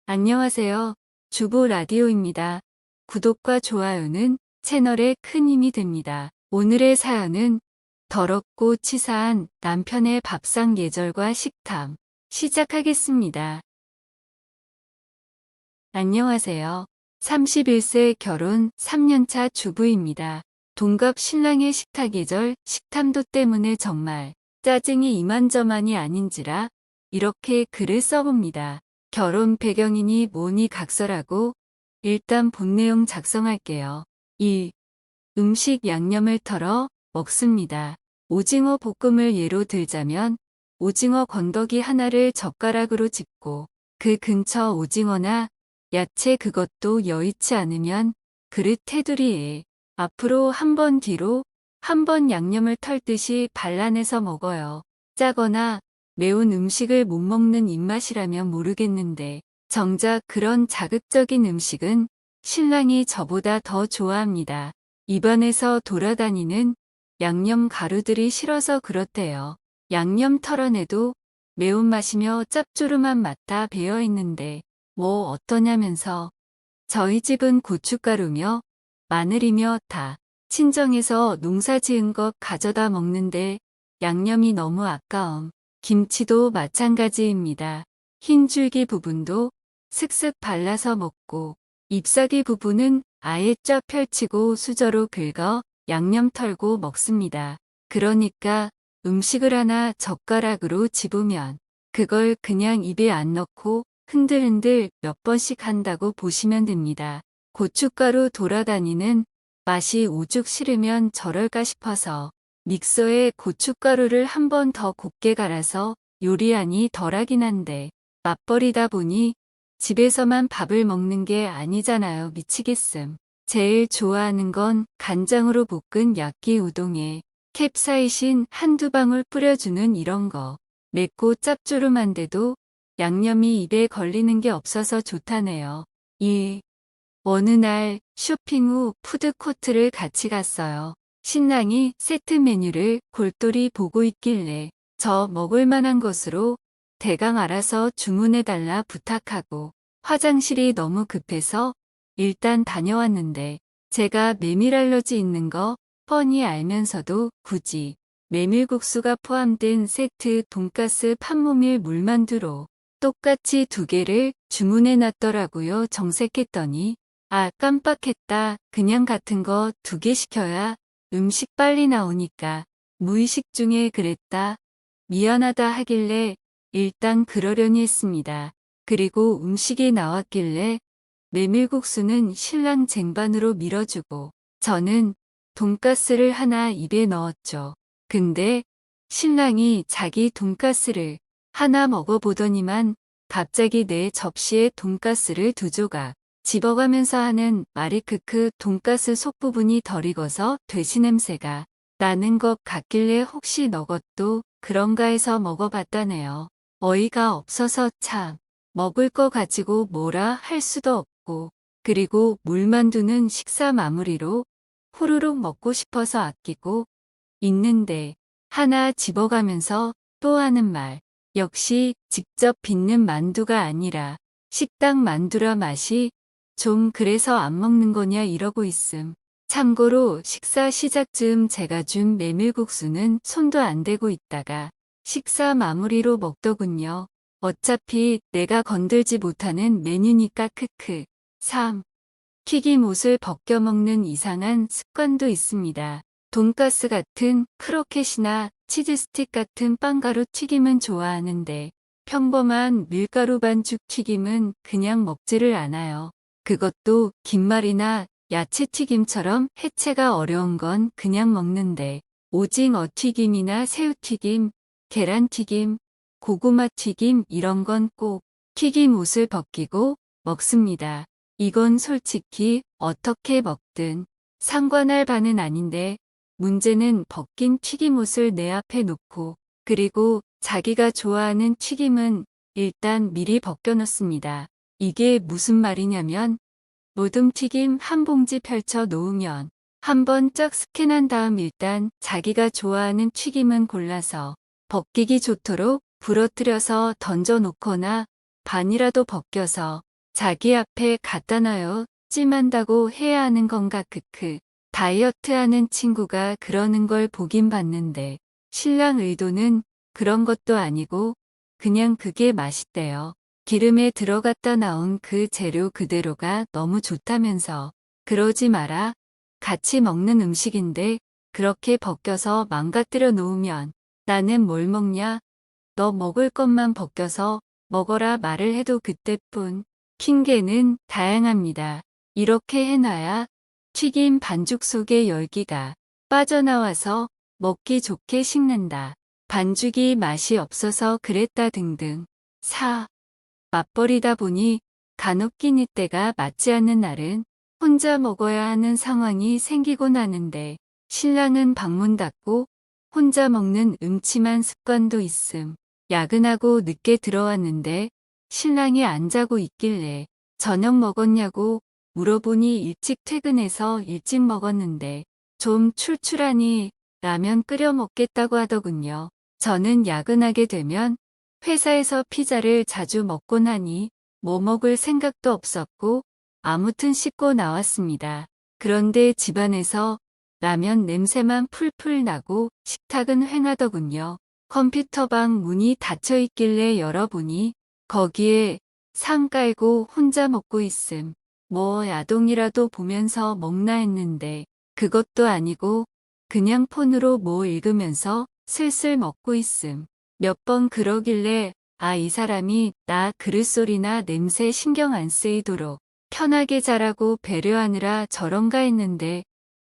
안녕하세요. 주보 라디오입니다. 구독과 좋아요는 채널에 큰 힘이 됩니다. 오늘의 사연은 더럽고 치사한 남편의 밥상 예절과 식탐. 시작하겠습니다. 안녕하세요. 31세 결혼 3년차 주부입니다. 동갑 신랑의 식탁 예절, 식탐도 때문에 정말 짜증이 이만저만이 아닌지라 이렇게 글을 써봅니다. 결혼 배경이니 뭐니 각설하고 일단 본 내용 작성할게요. 1. 음식 양념을 털어 먹습니다. 오징어 볶음을 예로 들자면 오징어 건더기 하나를 젓가락으로 짚고 그 근처 오징어나 야채 그것도 여의치 않으면 그릇 테두리에 앞으로 한 번 뒤로 한 번 양념을 털듯이 발라내서 먹어요. 짜거나 매운 음식을 못 먹는 입맛이라면 모르겠는데 정작 그런 자극적인 음식은 신랑이 저보다 더 좋아합니다. 입안에서 돌아다니는 양념 가루들이 싫어서 그렇대요. 양념 털어내도 매운맛이며 짭조름한 맛 다 배어있는데 뭐 어떠냐면서. 저희 집은 고춧가루며 마늘이며 다 친정에서 농사 지은 것 가져다 먹는데 양념이 너무 아까움. 김치도 마찬가지입니다. 흰 줄기 부분도 슥슥 발라서 먹고 잎사귀 부분은 아예 쫙 펼치고 수저로 긁어 양념 털고 먹습니다. 그러니까 음식을 하나 젓가락으로 집으면 그걸 그냥 입에 안 넣고 흔들흔들 몇 번씩 한다고 보시면 됩니다. 고춧가루 돌아다니는 맛이 오죽 싫으면 저럴까 싶어서 믹서에 고춧가루를 한 번 더 곱게 갈아서 요리하니 덜하긴 한데 맞벌이다 보니 집에서만 밥을 먹는 게 아니잖아요. 미치겠음. 제일 좋아하는 건 간장으로 볶은 야끼 우동에 캡사이신 한두 방울 뿌려주는 이런 거. 맵고 짭조름한데도 양념이 입에 걸리는 게 없어서 좋다네요. 2. 어느 날 쇼핑 후 푸드코트를 같이 갔어요. 신랑이 세트 메뉴를 골똘히 보고 있길래 저 먹을 만한 것으로 대강 알아서 주문해달라 부탁하고 화장실이 너무 급해서 일단 다녀왔는데 제가 메밀 알러지 있는 거 뻔히 알면서도 굳이 메밀국수가 포함된 세트 돈가스 판모밀 물만두로 똑같이 두 개를 주문해놨더라고요. 정색했더니 아 깜빡했다. 그냥 같은 거 두 개 시켜야 음식 빨리 나오니까 무의식 중에 그랬다. 미안하다 하길래 일단 그러려니 했습니다. 그리고 음식이 나왔길래 메밀국수는 신랑 쟁반으로 밀어주고 저는 돈가스를 하나 입에 넣었죠. 근데 신랑이 자기 돈가스를 하나 먹어보더니만 갑자기 내 접시에 돈가스를 두 조각 집어가면서 하는 말이 크크 돈가스 속 부분이 덜 익어서 돼지 냄새가 나는 것 같길래 혹시 너 것도 그런가 해서 먹어봤다네요. 어이가 없어서 참 먹을 거 가지고 뭐라 할 수도 없고 그리고 물만두는 식사 마무리로 후루룩 먹고 싶어서 아끼고 있는데 하나 집어가면서 또 하는 말 역시 직접 빚는 만두가 아니라 식당 만두라 맛이 좀 그래서 안 먹는 거냐 이러고 있음. 참고로 식사 시작쯤 제가 준 메밀국수는 손도 안 대고 있다가 식사 마무리로 먹더군요. 어차피 내가 건들지 못하는 메뉴니까 크크. 3. 튀김옷을 벗겨 먹는 이상한 습관도 있습니다. 돈가스 같은 크로켓이나 치즈스틱 같은 빵가루 튀김은 좋아하는데 평범한 밀가루 반죽 튀김은 그냥 먹지를 않아요. 그것도 김말이나 야채튀김처럼 해체가 어려운 건 그냥 먹는데 오징어 튀김이나 새우튀김, 계란튀김, 고구마튀김 이런 건 꼭 튀김옷을 벗기고 먹습니다. 이건 솔직히 어떻게 먹든 상관할 바는 아닌데 문제는 벗긴 튀김옷을 내 앞에 놓고 그리고 자기가 좋아하는 튀김은 일단 미리 벗겨 놓습니다. 이게 무슨 말이냐면 모둠튀김 한 봉지 펼쳐 놓으면 한번 쫙 스캔한 다음 일단 자기가 좋아하는 튀김은 골라서 벗기기 좋도록 부러뜨려서 던져 놓거나 반이라도 벗겨서 자기 앞에 갖다 놔요. 찜한다고 해야 하는 건가 크크. 다이어트 하는 친구가 그러는 걸 보긴 봤는데 신랑 의도는 그런 것도 아니고 그냥 그게 맛있대요. 기름에 들어갔다 나온 그 재료 그대로가 너무 좋다면서. 그러지 마라. 같이 먹는 음식인데 그렇게 벗겨서 망가뜨려 놓으면 나는 뭘 먹냐? 너 먹을 것만 벗겨서 먹어라 말을 해도 그때뿐. 핑계는 다양합니다. 이렇게 해놔야 튀김 반죽 속에 열기가 빠져나와서 먹기 좋게 식는다. 반죽이 맛이 없어서 그랬다 등등. 4. 맞벌이다 보니 간혹 끼니 때가 맞지 않는 날은 혼자 먹어야 하는 상황이 생기곤 하는데 신랑은 방문 닫고 혼자 먹는 음침한 습관도 있음. 야근하고 늦게 들어왔는데 신랑이 안 자고 있길래 저녁 먹었냐고 물어보니 일찍 퇴근해서 일찍 먹었는데 좀 출출하니 라면 끓여 먹겠다고 하더군요. 저는 야근하게 되면 회사에서 피자를 자주 먹곤 하니 뭐 먹을 생각도 없었고 아무튼 씻고 나왔습니다. 그런데 집안에서 라면 냄새만 풀풀 나고 식탁은 휑하더군요. 컴퓨터방 문이 닫혀 있길래 열어보니 거기에 상 깔고 혼자 먹고 있음. 뭐 야동이라도 보면서 먹나 했는데 그것도 아니고 그냥 폰으로 뭐 읽으면서 슬슬 먹고 있음. 몇 번 그러길래 아, 이 사람이 나 그릇소리나 냄새 신경 안 쓰이도록 편하게 자라고 배려하느라 저런가 했는데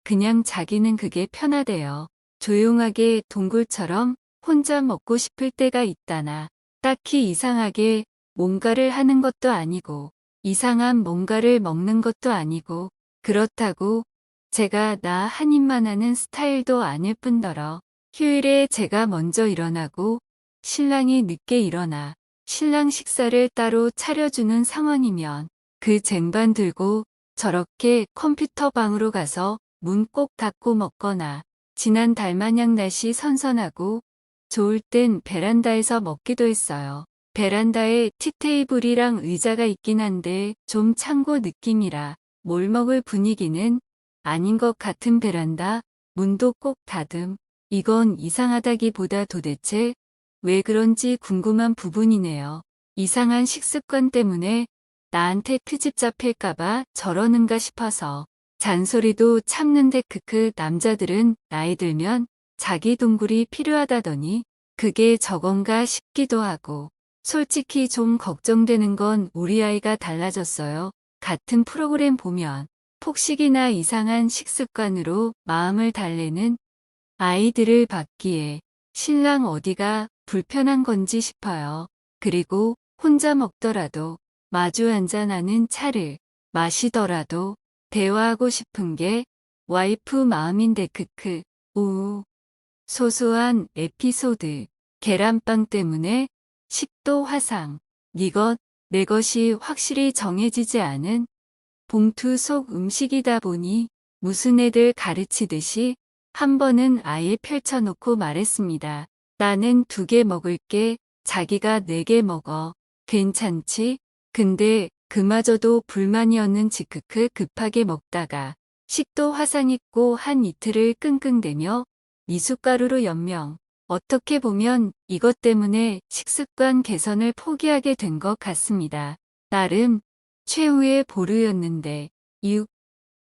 그냥 자기는 그게 편하대요. 조용하게 동굴처럼 혼자 먹고 싶을 때가 있다나 딱히 이상하게 뭔가를 하는 것도 아니고 이상한 뭔가를 먹는 것도 아니고 그렇다고 제가 나 한 입만 하는 스타일도 아닐 뿐더러 휴일에 제가 먼저 일어나고 신랑이 늦게 일어나 신랑 식사를 따로 차려주는 상황이면 그 쟁반 들고 저렇게 컴퓨터 방으로 가서 문 꼭 닫고 먹거나 지난 달마냥 날씨 선선하고 좋을 땐 베란다에서 먹기도 했어요. 베란다에 티테이블이랑 의자가 있긴 한데 좀 창고 느낌이라 뭘 먹을 분위기는 아닌 것 같은 베란다, 문도 꼭 닫음. 이건 이상하다기보다 도대체 왜 그런지 궁금한 부분이네요. 이상한 식습관 때문에 나한테 트집 잡힐까봐 저러는가 싶어서 잔소리도 참는데 크크. 남자들은 나이 들면 자기 동굴이 필요하다더니 그게 저건가 싶기도 하고 솔직히 좀 걱정되는 건 우리 아이가 달라졌어요. 같은 프로그램 보면 폭식이나 이상한 식습관으로 마음을 달래는 아이들을 봤기에 신랑 어디가 불편한 건지 싶어요. 그리고 혼자 먹더라도 마주 앉아 나는 차를 마시더라도 대화하고 싶은 게 와이프 마음인데 크크. 우. 소소한 에피소드. 계란빵 때문에 식도 화상. 니것 내 것이 확실히 정해지지 않은 봉투 속 음식이다 보니 무슨 애들 가르치듯이 한 번은 아예 펼쳐놓고 말했습니다. 나는 2개 먹을게. 자기가 4개 먹어. 괜찮지? 근데 그마저도 불만이었는지 크크. 급하게 먹다가 식도 화상 있고 한 이틀을 끙끙대며 미숫가루로 연명. 어떻게 보면 이것 때문에 식습관 개선을 포기하게 된 것 같습니다. 나름 최후의 보루였는데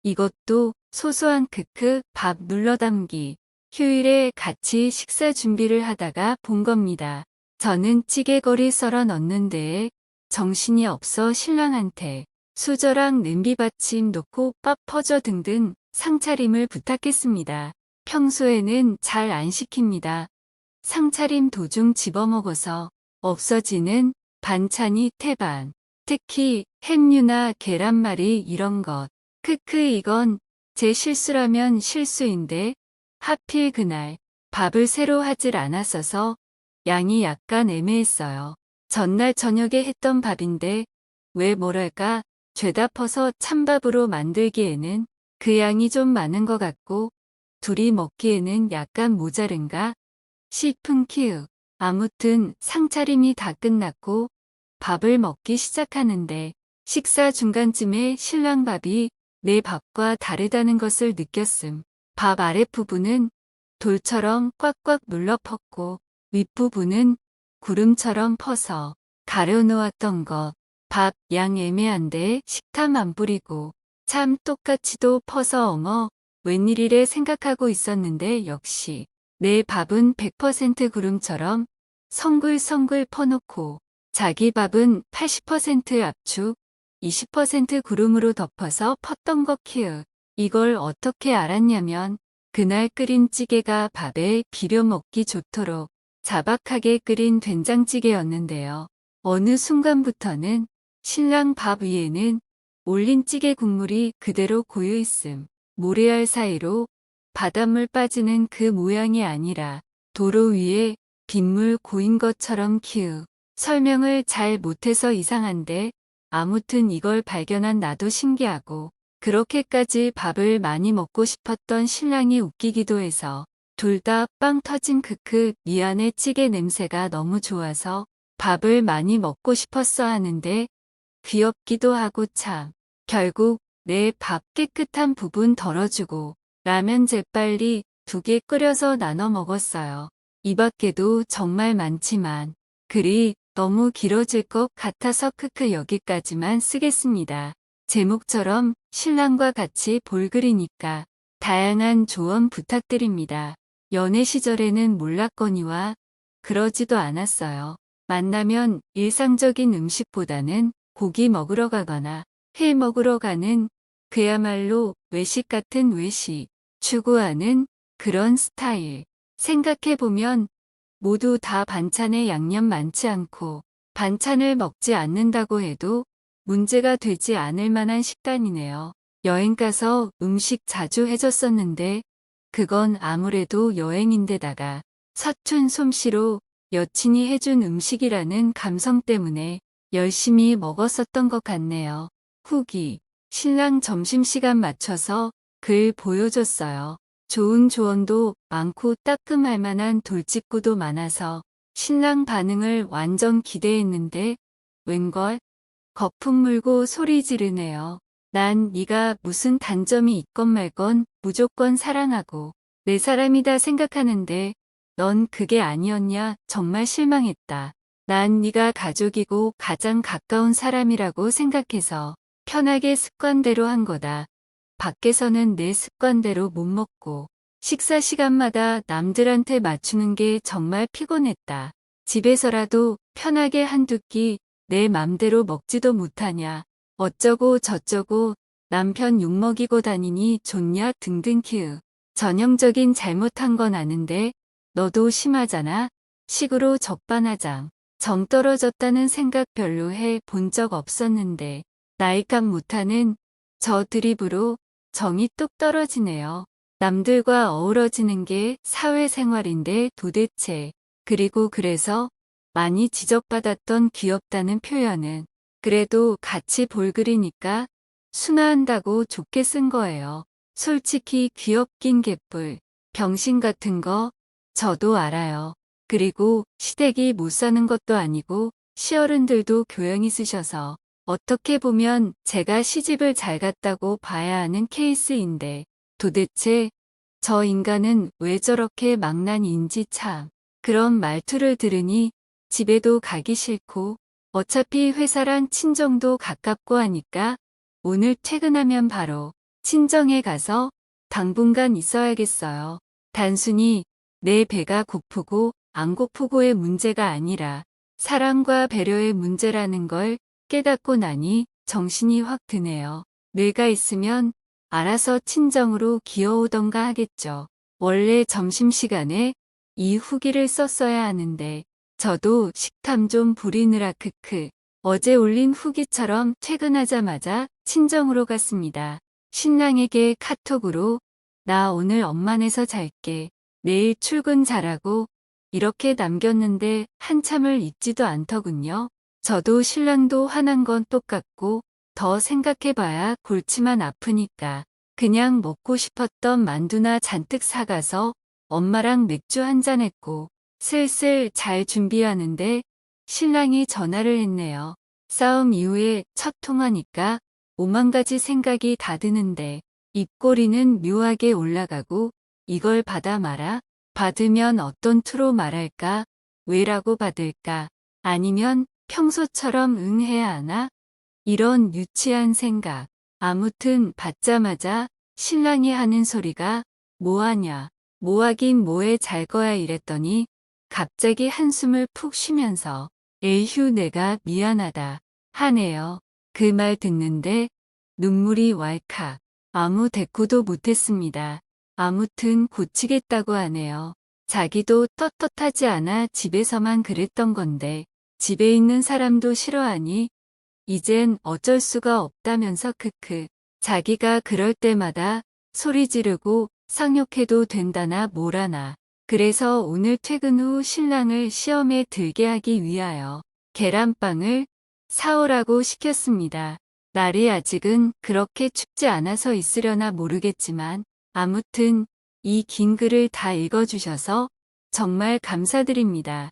이것도 소소한 크크. 밥 눌러담기. 휴일에 같이 식사 준비를 하다가 본 겁니다. 저는 찌개거리 썰어 넣는 데에 정신이 없어 신랑한테 수저랑 냄비받침 놓고 밥 퍼줘 등등 상차림을 부탁했습니다. 평소에는 잘 안 시킵니다. 상차림 도중 집어먹어서 없어지는 반찬이 태반. 특히 햄류나 계란말이 이런 것. 크크. 이건 제 실수라면 실수인데 하필 그날 밥을 새로 하질 않았어서 양이 약간 애매했어요. 전날 저녁에 했던 밥인데 왜 뭐랄까 죄다 퍼서 찬밥으로 만들기에는 그 양이 좀 많은 것 같고 둘이 먹기에는 약간 모자른가 싶은 키읔. 아무튼 상차림이 다 끝났고 밥을 먹기 시작하는데 식사 중간쯤에 신랑 밥이 내 밥과 다르다는 것을 느꼈음. 밥 아랫부분은 돌처럼 꽉꽉 눌러 펐고 윗부분은 구름처럼 퍼서 가려놓았던 것. 밥 양 애매한데 식탐 안 부리고 참 똑같이도 퍼서 엉어 웬일이래 생각하고 있었는데 역시 내 밥은 100% 구름처럼 성글성글 퍼놓고 자기 밥은 80% 압축, 20% 구름으로 덮어서 펐던 것 키읔. 이걸 어떻게 알았냐면 그날 끓인 찌개가 밥에 비벼 먹기 좋도록 자박하게 끓인 된장찌개였는데요. 어느 순간부터는 신랑 밥 위에는 올린 찌개 국물이 그대로 고여있음. 모래알 사이로 바닷물 빠지는 그 모양이 아니라 도로 위에 빗물 고인 것처럼 키읔. 설명을 잘 못해서 이상한데 아무튼 이걸 발견한 나도 신기하고 그렇게까지 밥을 많이 먹고 싶었던 신랑이 웃기기도 해서 둘 다 빵 터진 크크 미안해 찌개 냄새가 너무 좋아서 밥을 많이 먹고 싶었어 하는데 귀엽기도 하고 참. 결국 내 밥 깨끗한 부분 덜어주고 라면 재빨리 2개 끓여서 나눠 먹었어요. 이 밖에도 정말 많지만 글이 너무 길어질 것 같아서 크크 여기까지만 쓰겠습니다. 제목처럼 신랑과 같이 볼 글이니까 다양한 조언 부탁드립니다. 연애 시절에는 몰랐거니와 그러지도 않았어요. 만나면 일상적인 음식보다는 고기 먹으러 가거나 회 먹으러 가는 그야말로 외식 같은 외식, 추구하는 그런 스타일. 생각해보면 모두 다 반찬에 양념 많지 않고 반찬을 먹지 않는다고 해도 문제가 되지 않을 만한 식단이네요. 여행 가서 음식 자주 해줬었는데 그건 아무래도 여행인데다가 서툰 솜씨로 여친이 해준 음식이라는 감성 때문에 열심히 먹었었던 것 같네요. 후기. 신랑 점심시간 맞춰서 글 보여줬어요. 좋은 조언도 많고 따끔할 만한 돌직구도 많아서 신랑 반응을 완전 기대했는데 웬걸? 거품 물고 소리 지르네요. 난 네가 무슨 단점이 있건 말건 무조건 사랑하고 내 사람이다 생각하는데 넌 그게 아니었냐 정말 실망했다. 난 네가 가족이고 가장 가까운 사람이라고 생각해서 편하게 습관대로 한 거다. 밖에서는 내 습관대로 못 먹고 식사 시간마다 남들한테 맞추는 게 정말 피곤했다. 집에서라도 편하게 한두 끼 내 맘대로 먹지도 못하냐. 어쩌고 저쩌고 남편 욕먹이고 다니니 좋냐 등등 키읔. 전형적인 잘못한 건 아는데 너도 심하잖아. 식으로 적반하장. 정 떨어졌다는 생각 별로 해 본 적 없었는데 나이값 못하는 저 드립으로 정이 뚝 떨어지네요. 남들과 어우러지는 게 사회생활인데 도대체. 그리고 그래서 많이 지적받았던 귀엽다는 표현은 그래도 같이 볼 글이니까 순화한다고 좋게 쓴 거예요. 솔직히 귀엽긴 개뿔. 병신 같은 거 저도 알아요. 그리고 시댁이 못 사는 것도 아니고 시어른들도 교양 있으셔서 어떻게 보면 제가 시집을 잘 갔다고 봐야 하는 케이스인데 도대체 저 인간은 왜 저렇게 망난인지 참. 그런 말투를 들으니 집에도 가기 싫고 어차피 회사랑 친정도 가깝고 하니까 오늘 퇴근하면 바로 친정에 가서 당분간 있어야겠어요. 단순히 내 배가 고프고 안 고프고의 문제가 아니라 사랑과 배려의 문제라는 걸 깨닫고 나니 정신이 확 드네요. 뇌가 있으면 알아서 친정으로 기어오던가 하겠죠. 원래 점심시간에 이 후기를 썼어야 하는데 저도 식탐 좀 부리느라 크크. 어제 올린 후기처럼 퇴근하자마자 친정으로 갔습니다. 신랑에게 카톡으로 나 오늘 엄마네서 잘게. 내일 출근 잘하고 이렇게 남겼는데 한참을 잊지도 않더군요. 저도 신랑도 화난 건 똑같고 더 생각해봐야 골치만 아프니까 그냥 먹고 싶었던 만두나 잔뜩 사가서 엄마랑 맥주 한잔 했고 슬슬 잘 준비하는데 신랑이 전화를 했네요. 싸움 이후에 첫 통화니까 5만 가지 생각이 다 드는데 입꼬리는 묘하게 올라가고 이걸 받아 마라. 받으면 어떤 투로 말할까? 왜라고 받을까? 아니면 평소처럼 응 해야 하나? 이런 유치한 생각. 아무튼 받자마자 신랑이 하는 소리가 뭐하냐? 뭐하긴 뭐해 잘 거야 이랬더니 갑자기 한숨을 푹 쉬면서 에휴 내가 미안하다 하네요. 그 말 듣는데 눈물이 왈칵. 아무 대꾸도 못했습니다. 아무튼 고치겠다고 하네요. 자기도 떳떳하지 않아 집에서만 그랬던 건데 집에 있는 사람도 싫어하니 이젠 어쩔 수가 없다면서 크크. 자기가 그럴 때마다 소리 지르고 상욕해도 된다나 뭐라나. 그래서 오늘 퇴근 후 신랑을 시험에 들게 하기 위하여 계란빵을 사오라고 시켰습니다. 날이 아직은 그렇게 춥지 않아서 있으려나 모르겠지만 아무튼 이 긴 글을 다 읽어주셔서 정말 감사드립니다.